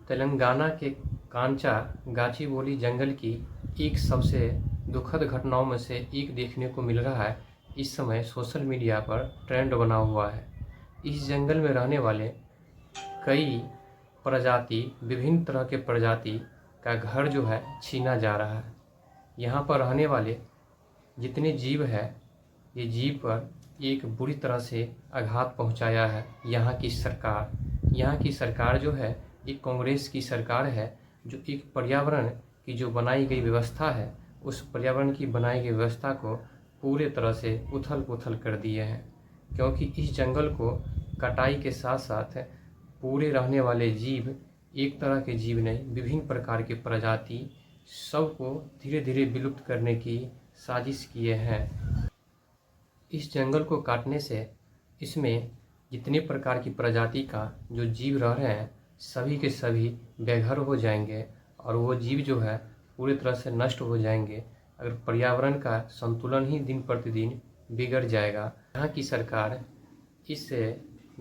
तेलंगाना के कांचा गाचीबोली जंगल की एक सबसे दुखद घटनाओं में से एक देखने को मिल रहा है। इस समय सोशल मीडिया पर ट्रेंड बना हुआ है। इस जंगल में रहने वाले कई प्रजाति, विभिन्न तरह के प्रजाति का घर जो है छीना जा रहा है। यहाँ पर रहने वाले जितने जीव है, ये जीव पर एक बुरी तरह से आघात पहुँचाया है यहाँ की सरकार जो है एक कांग्रेस की सरकार है, जो एक पर्यावरण की जो बनाई गई व्यवस्था है, उस पर्यावरण की बनाई गई व्यवस्था को पूरे तरह से उथल पुथल कर दिए हैं। क्योंकि इस जंगल को कटाई के साथ साथ पूरे रहने वाले जीव, एक तरह के जीव नहीं, विभिन्न प्रकार के प्रजाति सबको धीरे धीरे विलुप्त करने की साजिश किए हैं। इस जंगल को काटने से इसमें जितने प्रकार की प्रजाति का जो जीव रह रहे हैं, सभी के सभी बेघर हो जाएंगे और वो जीव जो है पूरी तरह से नष्ट हो जाएंगे। अगर पर्यावरण का संतुलन ही दिन प्रतिदिन बिगड़ जाएगा। यहाँ की सरकार इस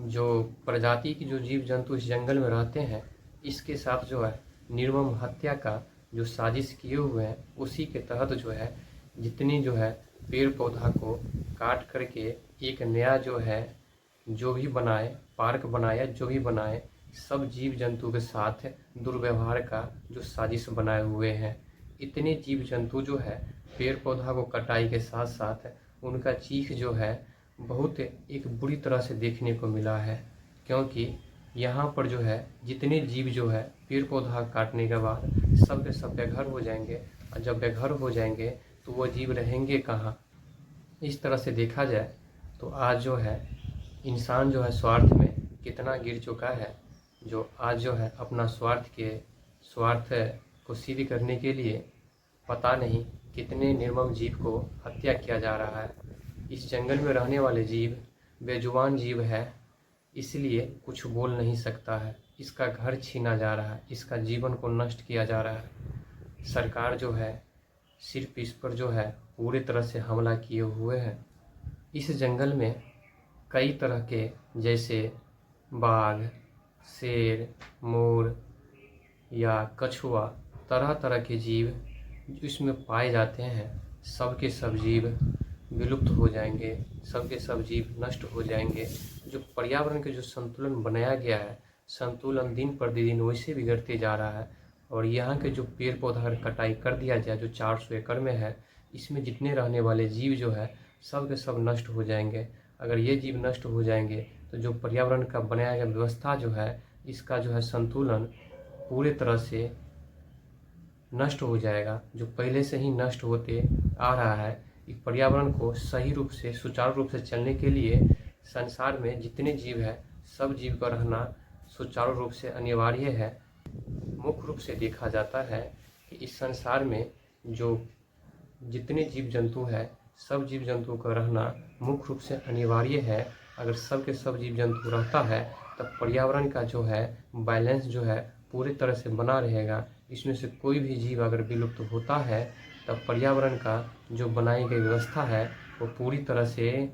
जो प्रजाति की जो जीव जंतु इस जंगल में रहते हैं, इसके साथ जो है निर्मम हत्या का जो साजिश किए हुए हैं, उसी के तहत जो है जितनी जो है पेड़ पौधा को काट करके एक नया जो है जो भी बनाए, पार्क बनाए, जो भी बनाए, सब जीव जंतु के साथ दुर्व्यवहार का जो साजिश बनाए हुए हैं। इतने जीव जंतु जो है पेड़ पौधा को कटाई के साथ साथ उनका चीख जो है बहुत एक बुरी तरह से देखने को मिला है। क्योंकि यहाँ पर जो है जितने जीव जो है पेड़ पौधा काटने के बाद सब के सब बेघर हो जाएंगे, और जब बेघर हो जाएंगे तो वो जीव रहेंगे कहाँ। इस तरह से देखा जाए तो आज जो है इंसान जो है स्वार्थ में कितना गिर चुका है, जो आज जो है अपना स्वार्थ को सिद्ध करने के लिए पता नहीं कितने निर्मम जीव को हत्या किया जा रहा है। इस जंगल में रहने वाले जीव बेजुबान जीव है, इसलिए कुछ बोल नहीं सकता है। इसका घर छीना जा रहा है, इसका जीवन को नष्ट किया जा रहा है। सरकार जो है सिर्फ इस पर जो है पूरी तरह से हमला किए हुए हैं। इस जंगल में कई तरह के जैसे बाघ, शेर, मोर या कछुआ, तरह तरह के जीव इसमें पाए जाते हैं, सब के सब जीव विलुप्त हो जाएंगे, सब के सब जीव नष्ट हो जाएंगे। जो पर्यावरण के जो संतुलन बनाया गया है, संतुलन दिन प्रतिदिन वैसे बिगड़ते जा रहा है। और यहाँ के जो पेड़ पौधा अगर कटाई कर दिया जाए, जो 400 एकड़ में है, इसमें जितने रहने वाले जीव जो है सब के सब नष्ट हो जाएंगे। अगर ये जीव नष्ट हो जाएंगे तो जो पर्यावरण का बनाया गया व्यवस्था जो है, इसका जो है संतुलन पूरे तरह से नष्ट हो जाएगा, जो पहले से ही नष्ट होते आ रहा है। इस पर्यावरण को सही रूप से, सुचारू रूप से चलने के लिए संसार में जितने जीव है, सब जीव का रहना सुचारू रूप से अनिवार्य है। मुख्य रूप से देखा जाता है कि इस संसार में जो जितने जीव जंतु है, सब जीव जंतु का रहना मुख्य रूप से अनिवार्य है। अगर सब के सब जीव जंतु रहता है तब पर्यावरण का जो है बैलेंस जो है पूरी तरह से बना रहेगा। इसमें से कोई भी जीव अगर विलुप्त होता है तब पर्यावरण का जो बनाई गई व्यवस्था है वो पूरी तरह से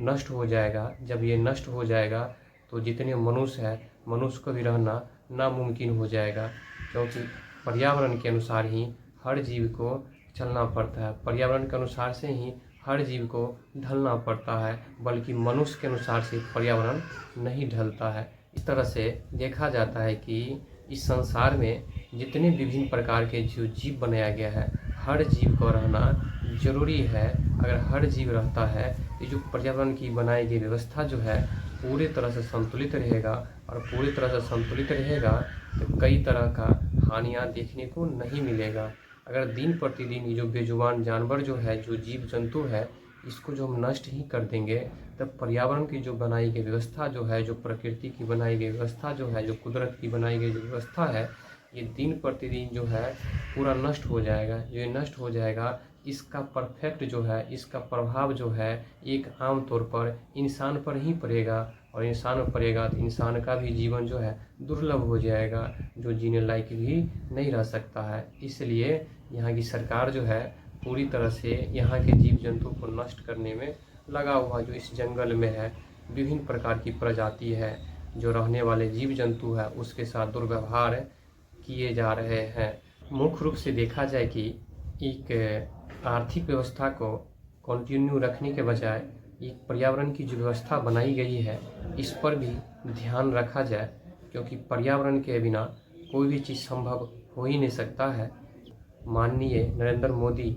नष्ट हो जाएगा। जब ये नष्ट हो जाएगा तो जितने मनुष्य है, मनुष्य को भी रहना नामुमकिन हो जाएगा। क्योंकि पर्यावरण के अनुसार ही हर जीव को चलना पड़ता है, पर्यावरण के अनुसार से ही हर जीव को ढलना पड़ता है, बल्कि मनुष्य के अनुसार से पर्यावरण नहीं ढलता है। इस तरह से देखा जाता है कि इस संसार में जितने विभिन्न प्रकार के जो जीव बनाया गया है, हर जीव को रहना जरूरी है। अगर हर जीव रहता है, ये जो पर्यावरण की बनाई गई व्यवस्था जो है पूरी तरह से संतुलित रहेगा, और पूरी तरह से संतुलित रहेगा तो कई तरह का हानियाँ देखने को नहीं मिलेगा। अगर दिन प्रतिदिन ये जो बेजुबान जानवर जो है, जो जीव जंतु है, इसको जो हम नष्ट ही कर देंगे, तब पर्यावरण की जो बनाई गई व्यवस्था जो है, जो प्रकृति की बनाई गई व्यवस्था जो है, जो कुदरत की बनाई गई जो व्यवस्था है, ये दिन प्रतिदिन जो है पूरा नष्ट हो जाएगा। जो ये नष्ट हो जाएगा, इसका परफेक्ट जो है, इसका प्रभाव जो है एक आम तौर पर इंसान पर ही पड़ेगा, और इंसान पर पड़ेगा तो इंसान का भी जीवन जो है दुर्लभ हो जाएगा, जो जीने लायक भी नहीं रह सकता है। इसलिए यहाँ की सरकार जो है पूरी तरह से यहाँ के जीव जंतु को नष्ट करने में लगा हुआ। जो इस जंगल में है, विभिन्न प्रकार की प्रजाति है, जो रहने वाले जीव जंतु है, उसके साथ दुर्व्यवहार किए जा रहे हैं। मुख्य रूप से देखा जाए कि एक आर्थिक व्यवस्था को कंटिन्यू रखने के बजाय एक पर्यावरण की जो व्यवस्था बनाई गई है इस पर भी ध्यान रखा जाए, क्योंकि पर्यावरण के बिना कोई भी चीज़ संभव हो ही नहीं सकता है। माननीय नरेंद्र मोदी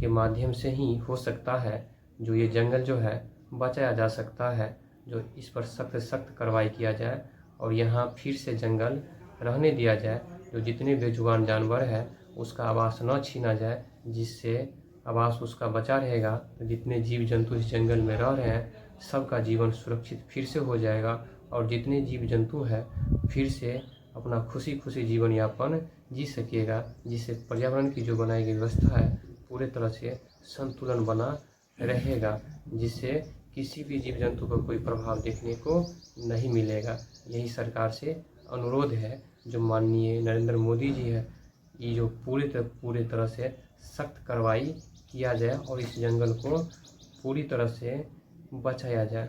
के माध्यम से ही हो सकता है जो ये जंगल जो है बचाया जा सकता है, जो इस पर सख्त सख्त कार्रवाई किया जाए और यहाँ फिर से जंगल रहने दिया जाए। जो जितने बेजुबान जानवर है उसका आवास न छीना जाए, जिससे आवास उसका बचा रहेगा। तो जितने जीव जंतु इस जंगल में रह रहे हैं सबका जीवन सुरक्षित फिर से हो जाएगा और जितने जीव जंतु है फिर से अपना खुशी खुशी जीवन यापन जी सकेगा, जिससे पर्यावरण की जो बनाई गई व्यवस्था है पूरे तरह से संतुलन बना रहेगा, जिससे किसी भी जीव जंतु पर कोई प्रभाव देखने को नहीं मिलेगा। यही सरकार से अनुरोध है जो माननीय नरेंद्र मोदी जी है, ये जो पूरे तरह से सख्त कार्रवाई किया जाए और इस जंगल को पूरी तरह से बचाया जाए।